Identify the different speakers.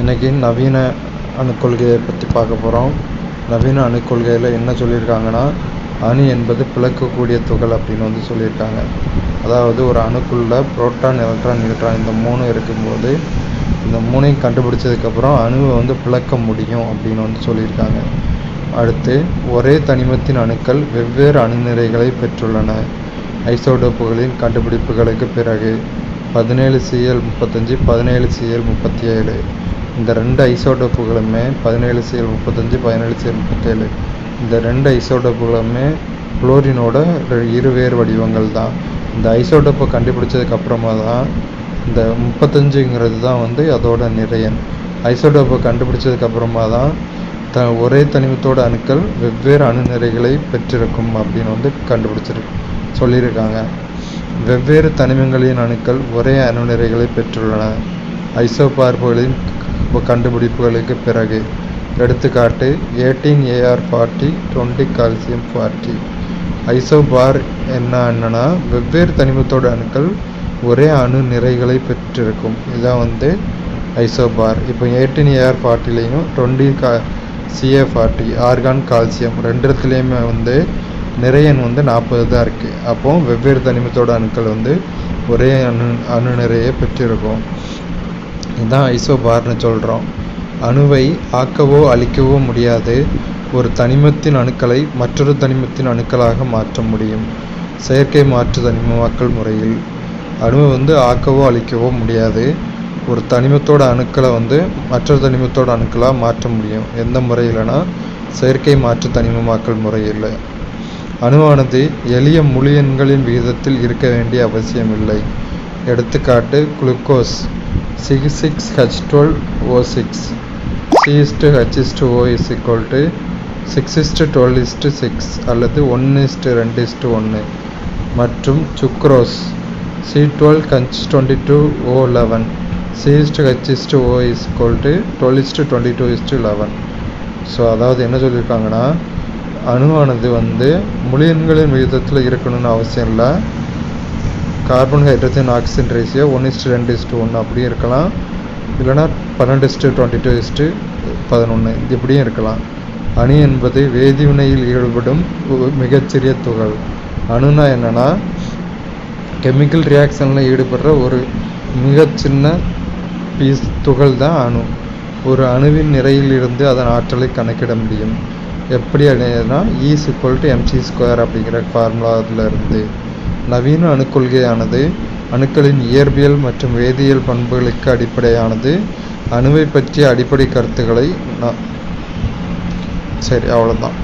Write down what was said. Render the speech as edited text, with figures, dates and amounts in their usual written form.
Speaker 1: இன்றைக்கி நவீன அணுக்கொள்கையை பற்றி பார்க்க போகிறோம். நவீன அணுக்கொள்கையில் என்ன சொல்லியிருக்காங்கன்னா, அணு என்பது பிளக்கக்கூடிய துகள் அப்படின்னு சொல்லியிருக்காங்க. அதாவது ஒரு அணுக்குள்ளே புரோட்டான், எலக்ட்ரான், நியூட்ரான் இந்த 3 இருக்கும்போது இந்த 3ஐயும் கண்டுபிடிச்சதுக்கப்புறம் அணுவை பிளக்க முடியும் அப்படின்னு சொல்லியிருக்காங்க. அடுத்து, ஒரே தனிமத்தின் அணுக்கள் வெவ்வேறு அணுநிறைகளை பெற்றுள்ளன. ஐசோடோப்புகளின் கண்டுபிடிப்புகளுக்கு பிறகு 17Cl35, 17Cl37 இந்த 2 ஐசோடோப்புகளுமே 17Cl35, 17Cl37 இந்த 2 ஐசோடோப்புகளுமே குளோரினோட இருவேறு வடிவங்கள் தான். இந்த ஐசோடோப்பை கண்டுபிடிச்சதுக்கப்புறமா தான் இந்த 35ங்கிறது தான் அதோட நிறையன். ஐசோடோப்பை கண்டுபிடிச்சதுக்கப்புறமா தான் ஒரே தனிமத்தோட அணுக்கள் வெவ்வேறு அணுநிறைகளை பெற்றிருக்கும் அப்படின்னு சொல்லியிருக்காங்க. வெவ்வேறு தனிமங்களின் அணுக்கள் ஒரே அணுநிறைகளை பெற்றுள்ளன. ஐசோபார்களின் கண்டுபிடிப்புகளுக்கு பிறகு எடுத்துக்காட்டு 18Ar40, 20 கால்சியம் 40. ஐசோபார் என்னன்னா வெவ்வேறு தனிமத்தோட அணுக்கள் ஒரே அணு நிறைகளை பெற்றிருக்கும். இதான் ஐசோபார். இப்போ 18Ar40லையும் 20Ca40 ஆர்கான் கால்சியம் ரெண்டுத்துலேயுமே நிறையன் 40 தான் இருக்குது. அப்போது வெவ்வேறு தனிமத்தோட அணுக்கள் ஒரே அணு நிறையை பெற்றிருக்கும். இதுதான் ஐசோபார்னு சொல்கிறோம். அணுவை ஆக்கவோ அழிக்கவோ முடியாது. ஒரு தனிமத்தின் அணுக்களை மற்றொரு தனிமத்தின் அணுக்களாக மாற்ற முடியும். செயற்கை மாற்று தனிமமாக்கல் முறையில் அணுவை ஆக்கவோ அழிக்கவோ முடியாது. ஒரு தனிமத்தோட அணுக்களை மற்றொரு தனிமத்தோட அணுக்களாக மாற்ற முடியும். எந்த முறையில்னா செயற்கை மாற்று தனிமமாக்கல் முறையில். அணுவானது எளிய முழு எண்களின் விகிதத்தில் இருக்க வேண்டிய அவசியமில்லை. எடுத்துக்காட்டு குளுக்கோஸ் 6H12O6 C/H/O = 6:12:6 அல்லது 1:2:1 மற்றும் சுக்ரோஸ் C12H22O11 C/H/O = 12:22:11. ஸோ அதாவது என்ன சொல்லியிருக்காங்கன்னா, அணுவானது முழு எண்களின் விகிதத்தில் இருக்கணும்னு அவசியம் இல்லை. கார்பன், ஹைட்ரஜன், ஆக்சிஜன் ரேஷியோ 1:2:1 அப்படியும் இருக்கலாம். இல்லைனா 12:22:11 இப்படியும் இருக்கலாம். அணு என்பது வேதிவினையில் ஈடுபடும் மிகச்சிறிய துகள். அணுனா என்னென்னா கெமிக்கல் ரியாக்ஷனில் ஈடுபடுற ஒரு மிகச்சின்ன துகள் தான் அணு. ஒரு அணுவின் நிறையில் இருந்து அதன் ஆற்றலை கணக்கிட முடியும். எப்படி அடையதுன்னா E=mc² அப்படிங்கிற ஃபார்முலாவில் இருந்து. நவீன அணுக்கொள்கையானது அணுக்களின் இயற்பியல் மற்றும் வேதியியல் பண்புகளுக்கு அடிப்படையானது. அணுவை பற்றிய அடிப்படை கருத்துக்களை அவ்வளோதான்.